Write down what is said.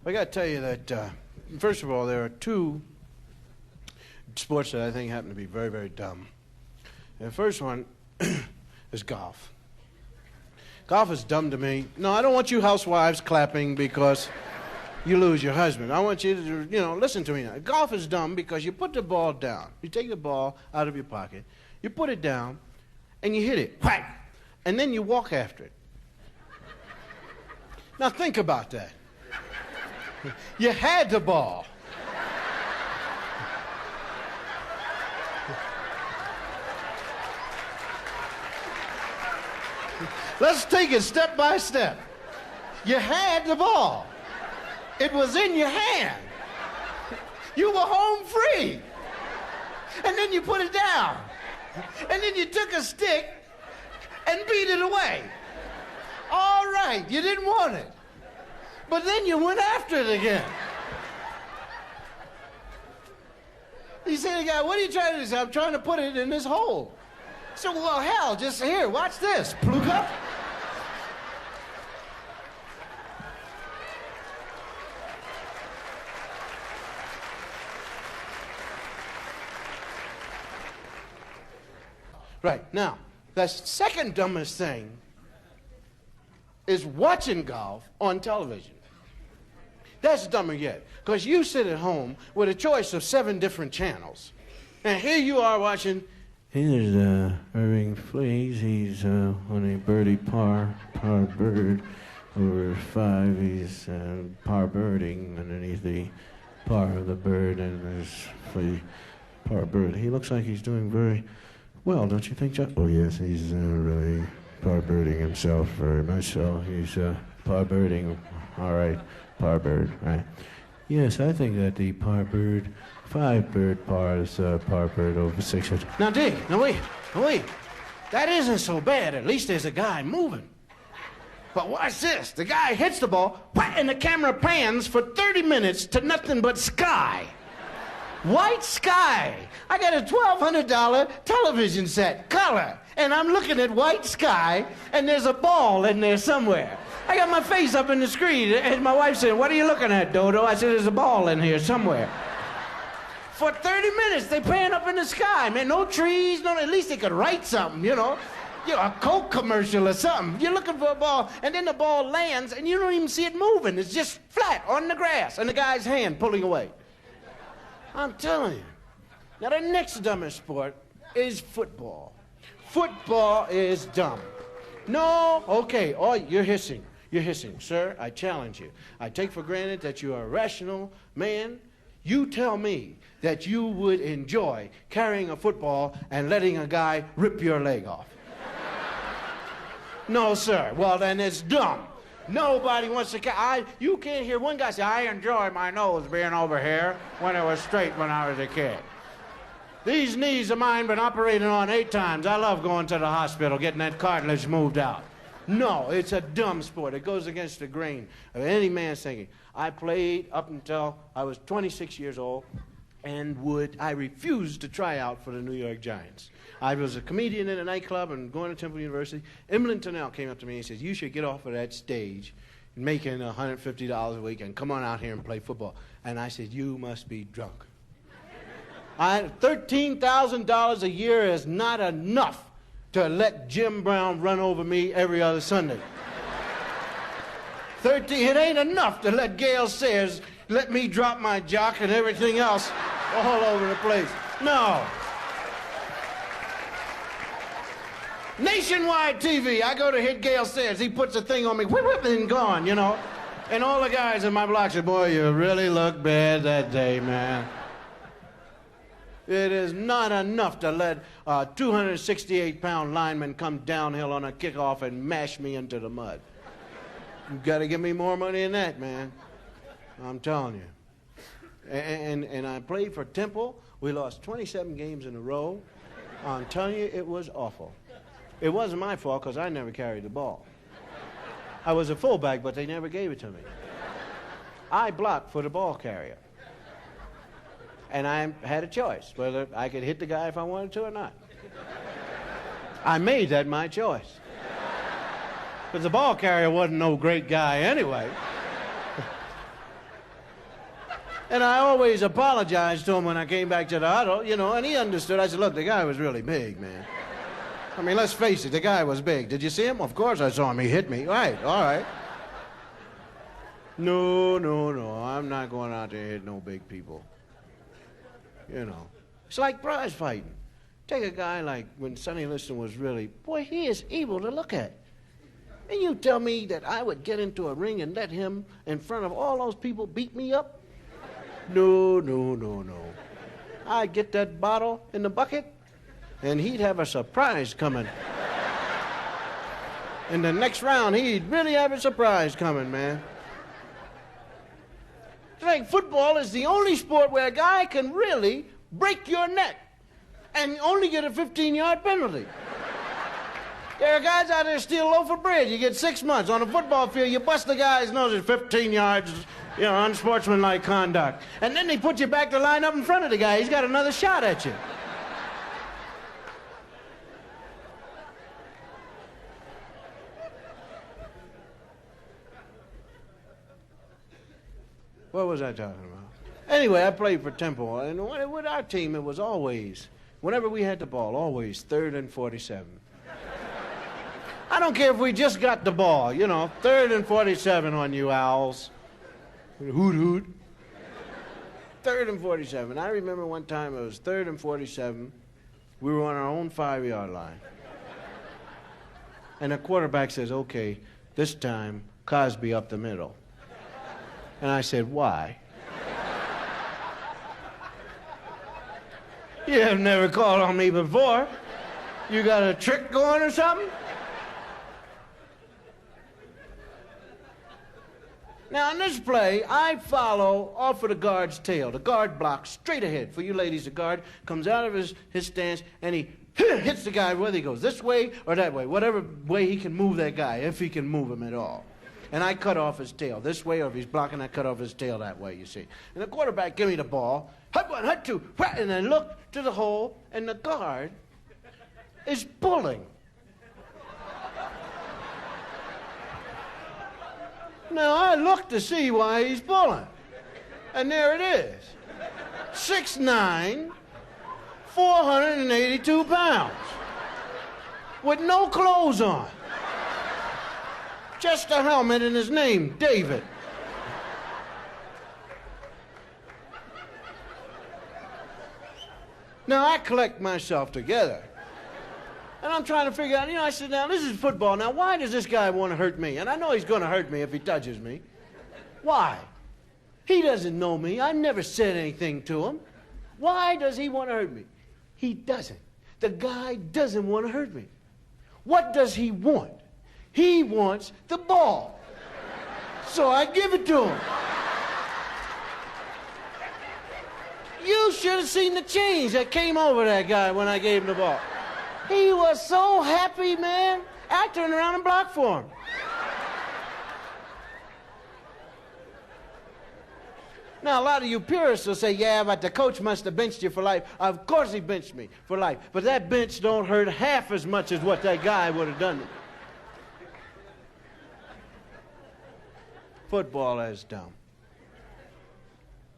I got to tell you that, first of all, there are two sports that I think happen to be very, very dumb. And the first one is golf. Golf is dumb to me. No, I don't want you housewives clapping because you lose your husband. I want you to, listen to me now. Golf is dumb because you put the ball down. You take the ball out of your pocket, you put it down, and you hit it. Whack! And then you walk after it. Now think about that. You had the ball. Let's take it step by step. You had the ball. It was in your hand. You were home free. And then you put it down. And then you took a stick and beat it away. All right, you didn't want it. But then you went after it again. You say to the guy, what are you trying to do? He said, I'm trying to put it in this hole. So, well, hell, just here, watch this. Pluke up. Right, now, the second dumbest thing is watching golf on television. That's dumber yet, because you sit at home with a choice of 7 different channels. And here you are watching. Here's Irving Flees. He's on a birdie par bird over 5. He's par birding underneath the par of the bird, and there's Flea par bird. He looks like he's doing very well, don't you think, Chuck? Oh, yes, he's really par birding himself very much so. He's par birding. All right. Par bird, right? Yes, I think that the par bird, 5 bird par is par bird over 600. Now, Dick, now wait. That isn't so bad. At least there's a guy moving. But watch this. The guy hits the ball, whack, and the camera pans for 30 minutes to nothing but sky. White sky. I got a $1,200 television set, color, and I'm looking at white sky, and there's a ball in there somewhere. I got my face up in the screen, and my wife said, what are you looking at, Dodo? I said, there's a ball in here somewhere. For 30 minutes, they pan up in the sky, man. No trees, at least they could write something, a Coke commercial or something. You're looking for a ball, and then the ball lands, and you don't even see it moving. It's just flat on the grass, and the guy's hand pulling away. I'm telling you. Now, the next dumbest sport is football. Football is dumb. No, okay, oh, you're hissing. You're hissing. Sir, I challenge you. I take for granted that you are a rational man. You tell me that you would enjoy carrying a football and letting a guy rip your leg off. No, sir. Well, then it's dumb. Nobody wants to... You can't hear one guy say, I enjoy my nose being over here when it was straight when I was a kid. These knees of mine been operated on 8 times. I love going to the hospital, getting that cartilage moved out. No, it's a dumb sport. It goes against the grain of any man's thinking. I played up until I was 26 years old, and I refused to try out for the New York Giants. I was a comedian in a nightclub and going to Temple University. Emily Tunnell came up to me and said, you should get off of that stage making $150 a week and come on out here and play football. And I said, you must be drunk. $13,000 a year is not enough to let Jim Brown run over me every other Sunday. It ain't enough to let Gail Sayers let me drop my jock and everything else all over the place. No. Nationwide TV, I go to hit Gail Sayers. He puts a thing on me, whip, whip, and gone, And all the guys in my block say, boy, you really look bad that day, man. It is not enough to let a 268-pound lineman come downhill on a kickoff and mash me into the mud. You've got to give me more money than that, man. I'm telling you. And I played for Temple. We lost 27 games in a row. I'm telling you, it was awful. It wasn't my fault because I never carried the ball. I was a fullback, but they never gave it to me. I blocked for the ball carrier. And I had a choice whether I could hit the guy if I wanted to or not. I made that my choice. Because the ball carrier wasn't no great guy anyway. And I always apologized to him when I came back to the huddle, you know, and he understood. I said, look, the guy was really big, man. I mean, let's face it, the guy was big. Did you see him? Of course I saw him. He hit me. Right, all right. No, I'm not going out there hitting no big people. You know, it's like prize fighting. Take a guy like when Sonny Liston was really, boy, he is evil to look at. And you tell me that I would get into a ring and let him, in front of all those people, beat me up? No. I'd get that bottle in the bucket, and he'd have a surprise coming. In the next round, he'd really have a surprise coming, man. I think football is the only sport where a guy can really break your neck and only get a 15-yard penalty. There are guys out there steal a loaf of bread. You get 6 months. On a football field, you bust the guy's nose at 15 yards, you know, unsportsmanlike conduct. And then they put you back to line up in front of the guy. He's got another shot at you. What was I talking about? Anyway, I played for Temple, and with our team, it was always, whenever we had the ball, always 3rd and 47. I don't care if we just got the ball, you know, 3rd and 47 on you owls. Hoot, hoot. 3rd and 47. I remember one time it was 3rd and 47. We were on our own 5-yard line. And the quarterback says, okay, this time, Cosby up the middle. And I said, why? You have never called on me before. You got a trick going or something? Now, in this play, I follow off of the guard's tail. The guard blocks straight ahead. For you ladies, the guard comes out of his stance, and he hits the guy whether he goes this way or that way, whatever way he can move that guy, if he can move him at all. And I cut off his tail this way, or if he's blocking, I cut off his tail that way, you see. And the quarterback give me the ball, hut one, hut two, and I look to the hole, and the guard is pulling. Now, I look to see why he's pulling. And there it is. 6'9", 482 pounds. With no clothes on. Just a helmet and his name, David. Now, I collect myself together. And I'm trying to figure out, you know, I said, now, this is football. Now, why does this guy want to hurt me? And I know he's going to hurt me if he touches me. Why? He doesn't know me. I've never said anything to him. Why does he want to hurt me? He doesn't. The guy doesn't want to hurt me. What does he want? He wants the ball. So I give it to him. You should have seen the change that came over that guy when I gave him the ball. He was so happy, man. I turned around and blocked for him. Now, a lot of you purists will say, yeah, but the coach must have benched you for life. Of course he benched me for life. But that bench don't hurt half as much as what that guy would have done to me. Football is dumb.